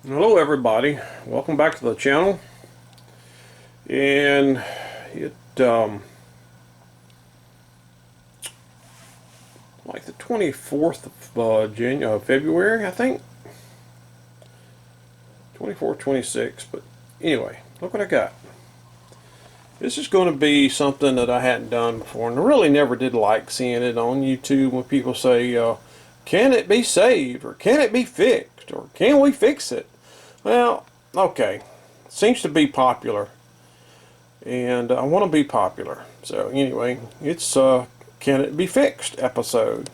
Hello everybody, welcome back to the channel. And it like the 24th of February, I think 24th, 26th, but anyway, look what I got. This is going to be something that I hadn't done before, and I really never did like seeing it on YouTube when people say can it be saved, or can it be fixed, or can we fix it? Well, okay, seems to be popular, and I want to be popular. So anyway, it's can it be fixed episode,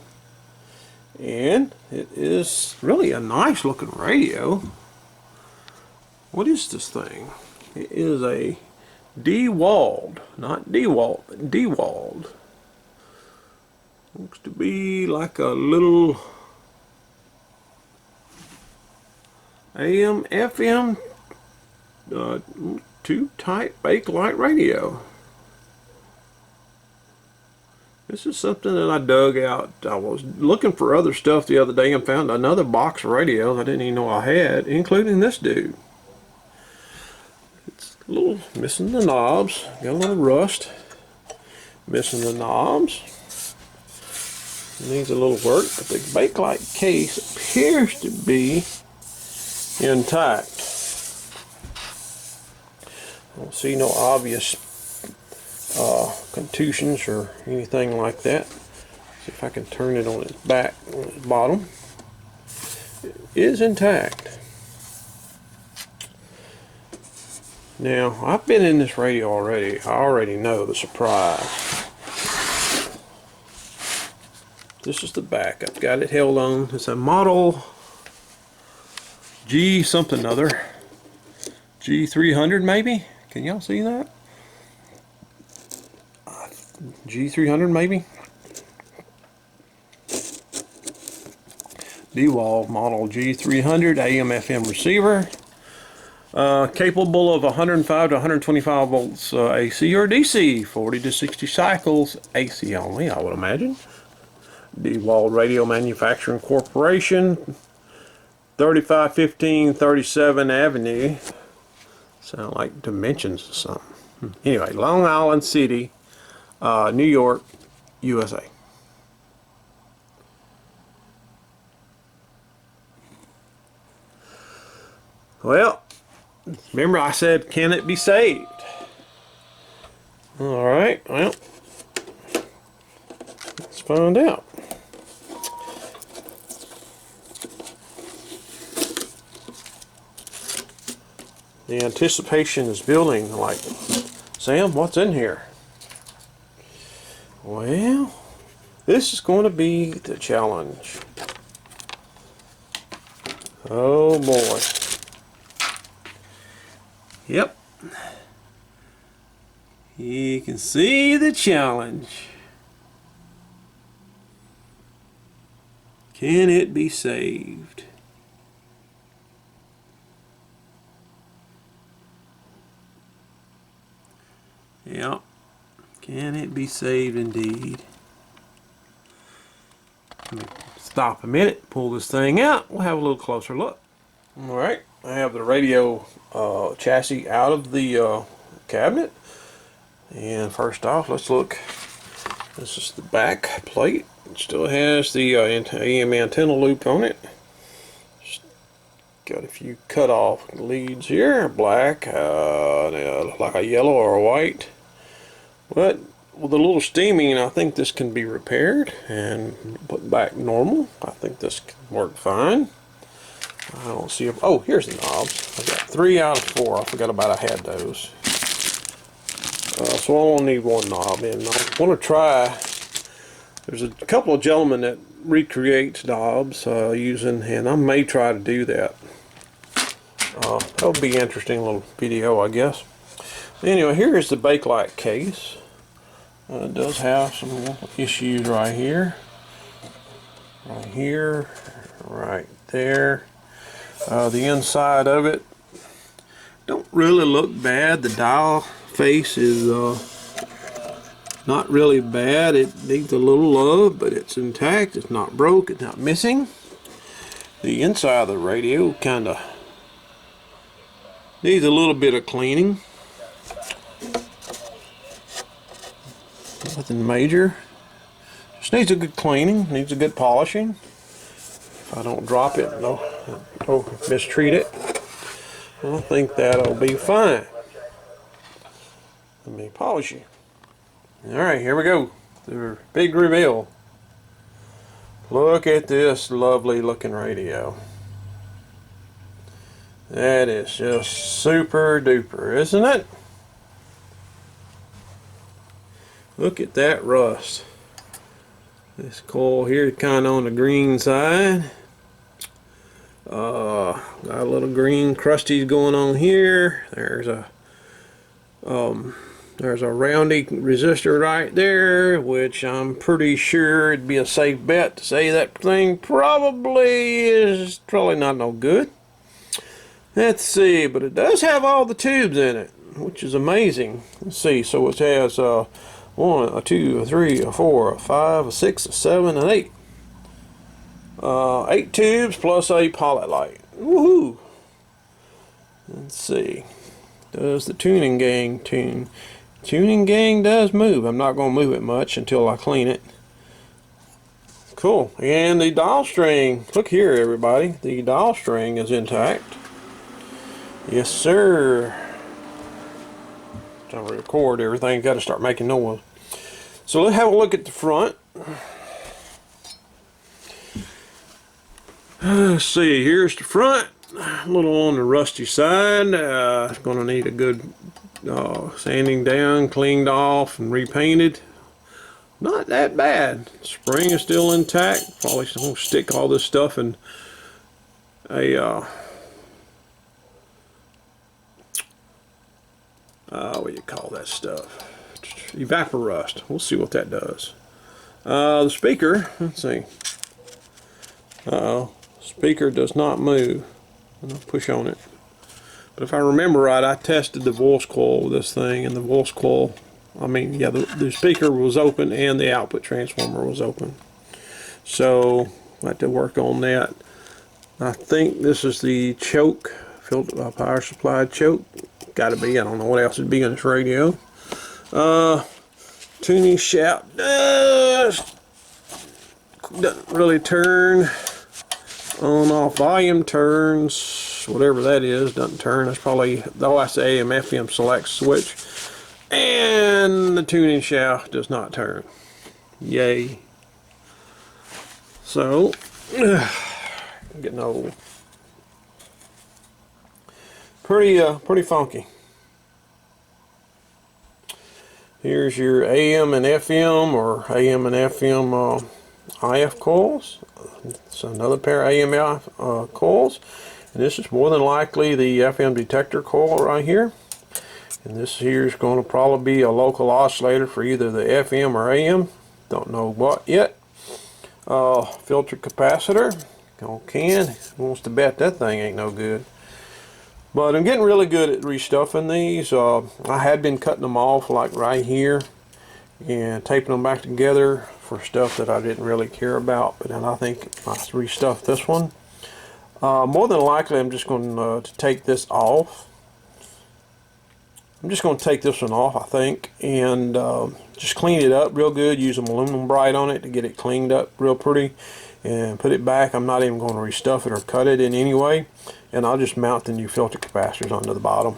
and it is really a nice looking radio. What is this thing? It is a Dewald, not DeWalt, but Dewald. Looks to be like a little AM FM 2-type bakelite radio. This is something that I dug out. I was looking for other stuff the other day and found another box of radios I didn't even know I had, including this dude. It's a little missing the knobs, got a little rust, missing the knobs. Needs a little work, but the bakelite case appears to be intact. I don't see no obvious contusions or anything like that. See if I can turn it on its back, on its bottom. It is intact. Now, I've been in this radio already. I already know the surprise. This is the back. I've got it held on. It's a model G something other. G300 maybe? Can y'all see that? G300 maybe? Dewald model G300 AM FM receiver. Capable of 105 to 125 volts AC or DC. 40 to 60 cycles AC only, I would imagine. Dewald Radio Manufacturing Corporation, 3515 37 Avenue. Sound like dimensions or something. Anyway, Long Island City, New York, USA. Well, remember I said, can it be saved? Alright, well, let's find out. The anticipation is building, like, Sam, what's in here? Well, this is going to be the challenge. Oh boy. Yep. You can see the challenge. Can it be saved? Yeah, can it be saved indeed? Let me stop a minute, pull this thing out, we'll have a little closer look. Alright, I have the radio chassis out of the cabinet. And first off, let's look. This is the back plate. It still has the AM antenna loop on it. Just got a few cut off leads here, black, like a yellow or a white. But with a little steaming, I think this can be repaired and put back normal. I think this can work fine. I don't see a, oh, here's the knobs. I got 3 out of 4. I forgot about I had those. So I only need one knob, and I want to try. There's a couple of gentlemen that recreate knobs using, and I may try to do that. That'll be an interesting little video, I guess. Anyway, here is the bakelite case. It does have some issues right here, right there. The inside of it don't really look bad. The dial face is not really bad. It needs a little love, but it's intact. It's not broke. It's not missing. The inside of the radio kind of Needs a little bit of cleaning. Nothing major. Just needs a good cleaning, needs a good polishing. If I don't drop it, no mistreat it, I think that'll be fine. Let me polish you. Alright, here we go. The big reveal. Look at this lovely looking radio. That is just super duper, isn't it? Look at that rust. This coil here is kind of on the green side. Got a little green crusties going on here. There's a roundy resistor right there, which I'm pretty sure it'd be a safe bet to say that thing probably not no good. Let's see, but it does have all the tubes in it, which is amazing. Let's see, so it has 1, 2, 3, 4, 5, 6, 7, and 8. 8 tubes plus a pilot light. Woohoo! Let's see. Does the tuning gang tune? Tuning gang does move. I'm not going to move it much until I clean it. Cool. And the dial string. Look here, everybody. The dial string is intact. Yes, sir. Trying to record everything. Got to start making noise. So let's have a look at the front. Let's see. Here's the front. A little on the rusty side. It's going to need a good sanding down, cleaned off, and repainted. Not that bad. Spring is still intact. Probably going to stick all this stuff in a what do you call that stuff? Evaporust. We'll see what that does. The speaker, let's see. Speaker does not move. I'll push on it. But if I remember right, I tested the voice coil with this thing, and the voice coil, yeah, the speaker was open and the output transformer was open. So I have to work on that. I think this is the choke, filter power supply choke. Gotta be. I don't know what else would be on this radio. Tuning shaft doesn't really turn. On off volume turns, whatever that is, doesn't turn. That's probably the AM FM select switch. And the tuning shaft does not turn. Yay. So, I'm getting old. Pretty funky. Here's your AM and FM or AM and FM IF coils. It's another pair of AM/IF coils, and this is more than likely the FM detector coil right here. And this here is going to probably be a local oscillator for either the FM or AM. Don't know what yet. Filter capacitor. Who wants to bet that thing ain't no good? But I'm getting really good at restuffing these. I had been cutting them off like right here and taping them back together for stuff that I didn't really care about. But then I think I restuffed this one. More than likely I'm just going to take this off. I'm just going to take this one off, I think, and just clean it up real good. Use some aluminum bright on it to get it cleaned up real pretty and put it back. I'm not even going to restuff it or cut it in any way. And I'll just mount the new filter capacitors onto the bottom.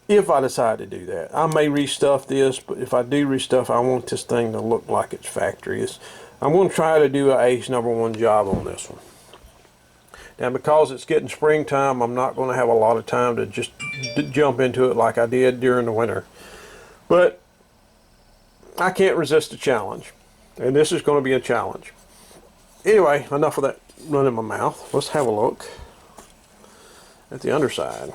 If I decide to do that. I may restuff this, but if I do restuff, I want this thing to look like it's factory. I'm going to try to do an ace #1 job on this one. Now, because it's getting springtime, I'm not going to have a lot of time to just jump into it like I did during the winter. But I can't resist a challenge. And this is going to be a challenge. Anyway, enough of that running my mouth. Let's have a look at the underside.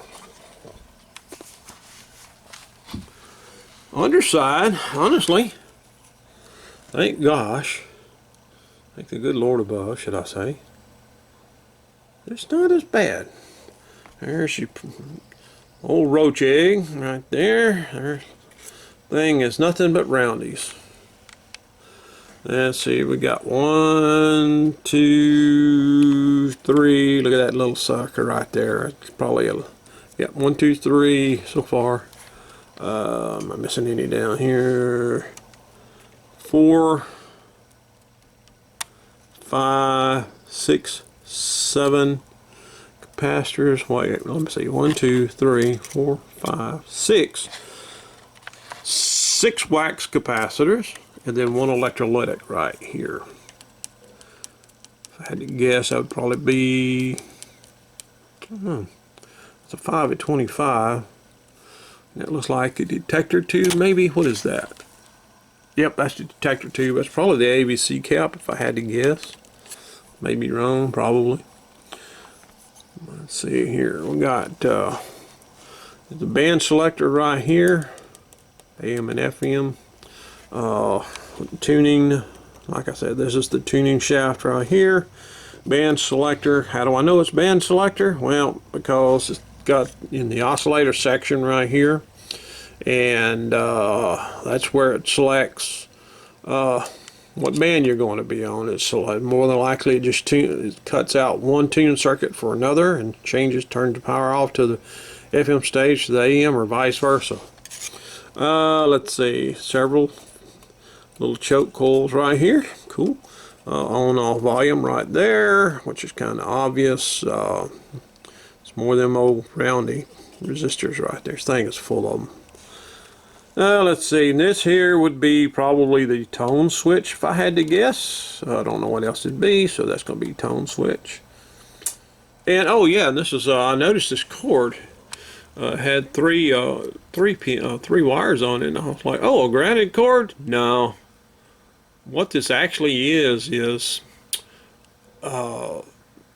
Underside, honestly, thank gosh, thank the good Lord above, should I say, it's not as bad. There's your old roach egg right there. Their thing is nothing but roundies. Let's see, we got 1, 2, 3. Look at that little sucker right there. It's probably a, yeah, 1, 2, 3 so far. Am I missing any down here? 4, 5, 6, 7 capacitors. Wait, let me see. 1, 2, 3, 4, 5, 6. 6 wax capacitors, and then 1 electrolytic right here. If I had to guess, that would probably be, it's a 5 at 25. And it looks like a detector tube, maybe. What is that? Yep, that's the detector tube. That's probably the ABC cap, if I had to guess. Maybe wrong, probably. Let's see here. We got the band selector right here, AM and FM. Tuning, like I said, this is the tuning shaft right here. Band selector. How do I know it's band selector? Well, because it's got in the oscillator section right here, and that's where it selects what band you're going to be on. It's more than likely it cuts out one tune circuit for another and turns the power off to the FM stage to the AM, or vice versa. Let's see, several little choke coils right here. Cool. On-off volume right there, which is kind of obvious. It's more than them old roundy resistors right there. This thing is full of them. Let's see, and this here would be probably the tone switch if I had to guess. I don't know what else it'd be, so that's going to be tone switch. And oh yeah, and this is I noticed this cord had three wires on it, and I was like, oh, a grounded cord? No. What this actually is it's a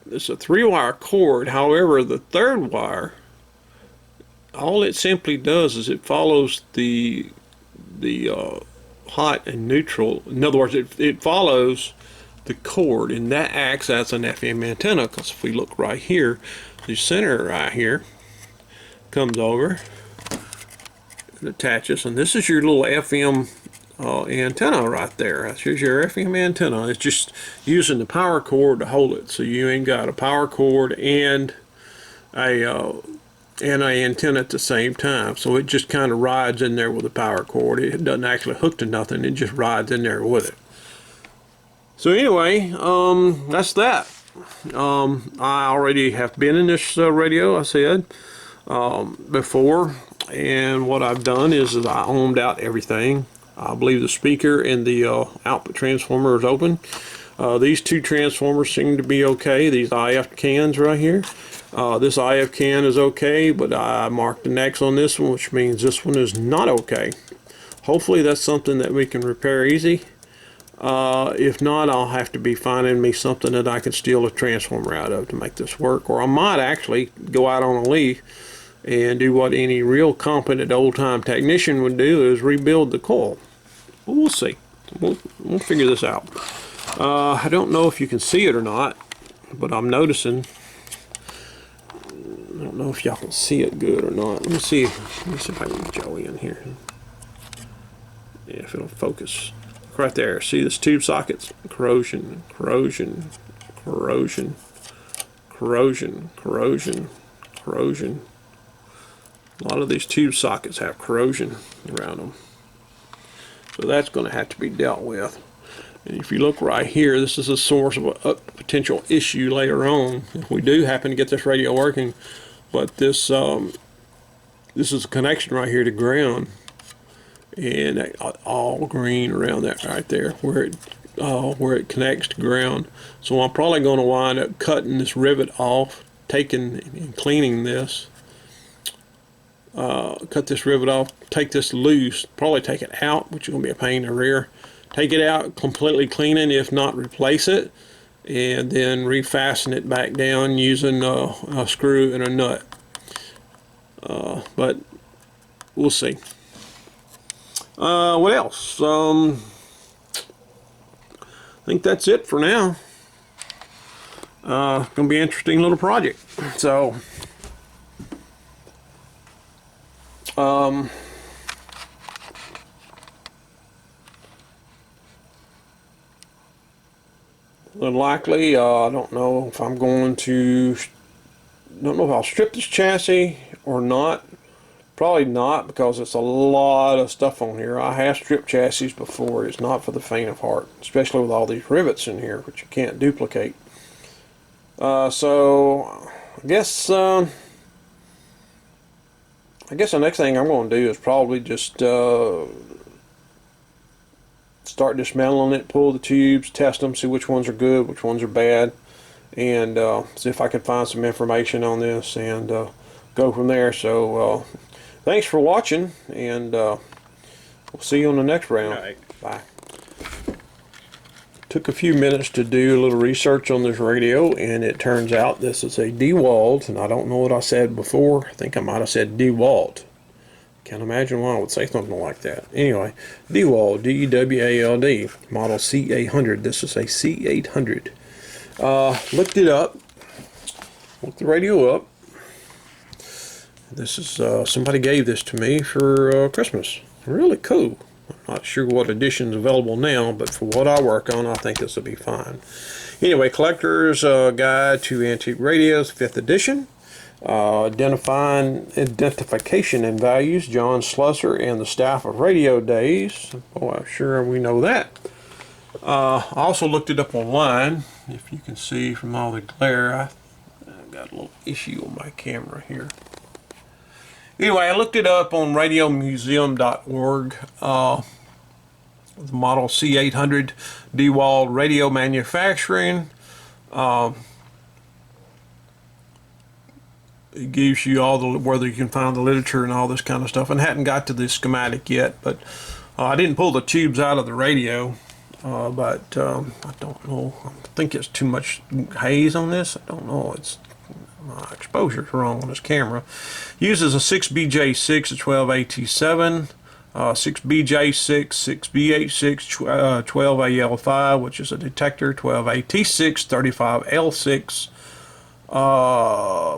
3-wire cord. However, the 3rd wire, all it simply does is it follows the hot and neutral. In other words, it follows the cord, and that acts as an FM antenna. Because if we look right here, the center right here comes over and attaches, and this is your little FM antenna right there. That's your FM antenna. It's just using the power cord to hold it, so you ain't got a power cord and an antenna at the same time. So it just kind of rides in there with a power cord. It doesn't actually hook to nothing. It just rides in there with it. So anyway, that's that. I already have been in this radio, I said, before, and what I've done is I ohmed out everything. I believe the speaker and the output transformer is open. These 2 transformers seem to be okay. These IF cans right here. This IF can is okay, but I marked an X on this one, which means this one is not okay. Hopefully that's something that we can repair easy. If not, I'll have to be finding me something that I can steal a transformer out of to make this work. Or I might actually go out on a leaf and do what any real competent old-time technician would do, is rebuild the coil. But we'll see. We'll figure this out. I don't know if you can see it or not, but I'm noticing. I don't know if y'all can see it good or not. Let me see if I can get Joey in here. Yeah, if it'll focus. Right there. See this tube sockets? Corrosion, corrosion, corrosion, corrosion, corrosion, corrosion. A lot of these tube sockets have corrosion around them. So that's going to have to be dealt with. And if you look right here, this is a source of a potential issue later on if we do happen to get this radio working. But this is a connection right here to ground, and all green around that right there where it connects to ground. So I'm probably going to wind up cutting this rivet off, taking and cleaning this. Cut this rivet off, take this loose, probably take it out, which is going to be a pain in the rear. Take it out, completely clean it, if not replace it, and then refasten it back down using a screw and a nut. But we'll see. What else? I think that's it for now. Gonna be an interesting little project. So Unlikely. I don't know if I'm going to, don't know if I'll strip this chassis or not. Probably not, because it's a lot of stuff on here. I have stripped chassis before. It's not for the faint of heart, especially with all these rivets in here, which you can't duplicate. So I guess the next thing I'm going to do is probably just start dismantling it, pull the tubes, test them, see which ones are good, which ones are bad, and see if I can find some information on this and go from there. So thanks for watching, and we'll see you on the next round. Right. Bye. Took a few minutes to do a little research on this radio, and it turns out this is a Dewald, and I don't know what I said before. I think I might have said Dewald. Can't imagine why I would say something like that. Anyway, Dewald, D-E-W-A-L-D, model C800. This is a C800. Looked it up, looked the radio up. This is, somebody gave this to me for Christmas. Really cool. I'm not sure what edition's available now, but for what I work on, I think this will be fine. Anyway, Collector's Guide to Antique Radios, 5th edition. Identification and values, John Slusser and the staff of Radio Days. Boy, I'm sure we know that. I also looked it up online. If you can see from all the glare, I've got a little issue on my camera here. Anyway, I looked it up on radiomuseum.org. The model C800 Dewald radio manufacturing. It gives you all the, whether you can find the literature and all this kind of stuff, and hadn't got to the schematic yet, but I didn't pull the tubes out of the radio, but I don't know, I think it's too much haze on this. I don't know, it's my exposure's wrong on this camera. Uses a 6BJ6 at 12AT7, 6BJ6, 6BH6, 12AL5, which is a detector, 12AT6, 35L6,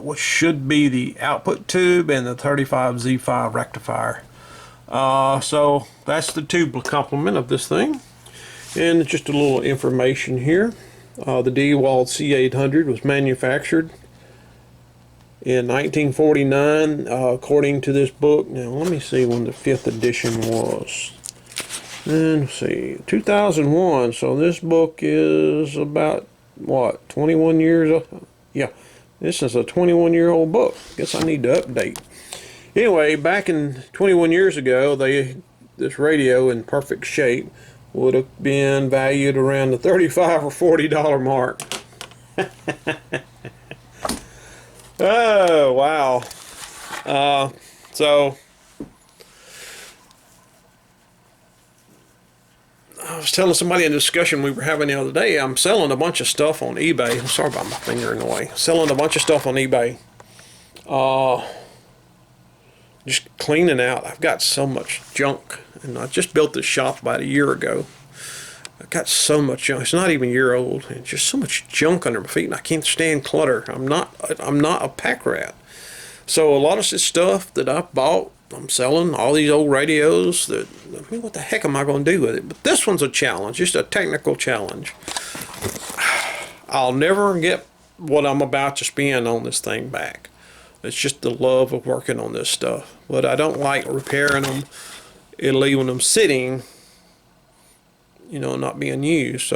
which should be the output tube, and the 35Z5 rectifier. So that's the tube complement of this thing. And just a little information here. The Dewald C800 was manufactured in 1949, according to this book. Now let me see when the 5th edition was. And let's see, 2001. So this book is about what, 21 years old? Yeah, this is a 21-year-old book. Guess I need to update. Anyway, back in 21 years ago, this radio in perfect shape would have been valued around the $35 or $40 mark. Oh, wow. So I was telling somebody in a discussion we were having the other day, I'm selling a bunch of stuff on eBay. I'm sorry about my finger in the way. Selling a bunch of stuff on eBay. Just cleaning out. I've got so much junk. And I just built this shop about a year ago. I've got so much junk. It's not even a year old. It's just so much junk under my feet, and I can't stand clutter. I'm not a pack rat. So a lot of this stuff that I bought, I'm selling. All these old radios that, I mean, what the heck am I going to do with it? But this one's a challenge, just a technical challenge. I'll never get what I'm about to spend on this thing back. It's just the love of working on this stuff. But I don't like repairing them and leaving them sitting, you know, not being used.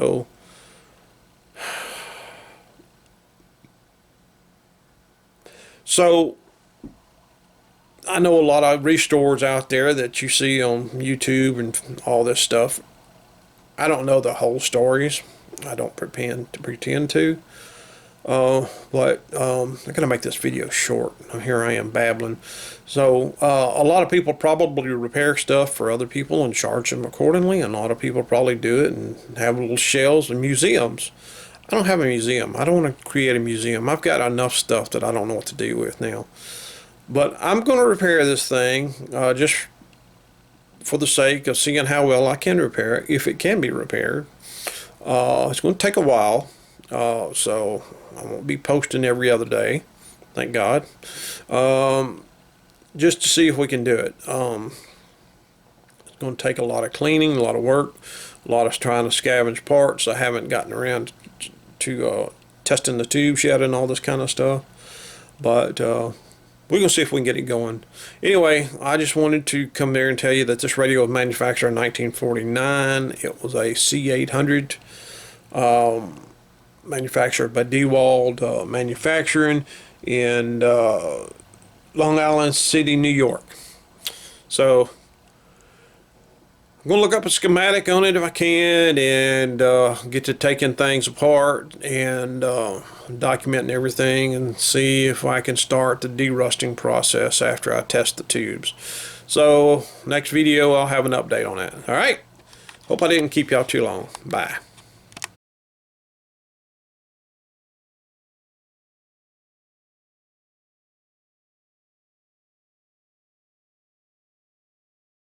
So I know a lot of restores out there that you see on YouTube and all this stuff. I don't know the whole stories. I don't pretend to. But I'm gonna make this video short. Here I am babbling. So a lot of people probably repair stuff for other people and charge them accordingly, and a lot of people probably do it and have little shelves and museums. I don't have a museum. I don't want to create a museum. I've got enough stuff that I don't know what to do with now. But I'm going to repair this thing just for the sake of seeing how well I can repair it, if it can be repaired. It's going to take a while, so I won't be posting every other day, thank God, just to see if we can do it. It's going to take a lot of cleaning, a lot of work. A lot of trying to scavenge parts. I haven't gotten around to testing the tubes yet and all this kind of stuff. But we're going to see if we can get it going. Anyway, I just wanted to come there and tell you that this radio was manufactured in 1949. It was a C800, manufactured by Dewald Manufacturing in Long Island City, New York. So I'm going to look up a schematic on it if I can, and get to taking things apart and documenting everything, and see if I can start the derusting process after I test the tubes. So next video I'll have an update on that. Alright, hope I didn't keep y'all too long. Bye.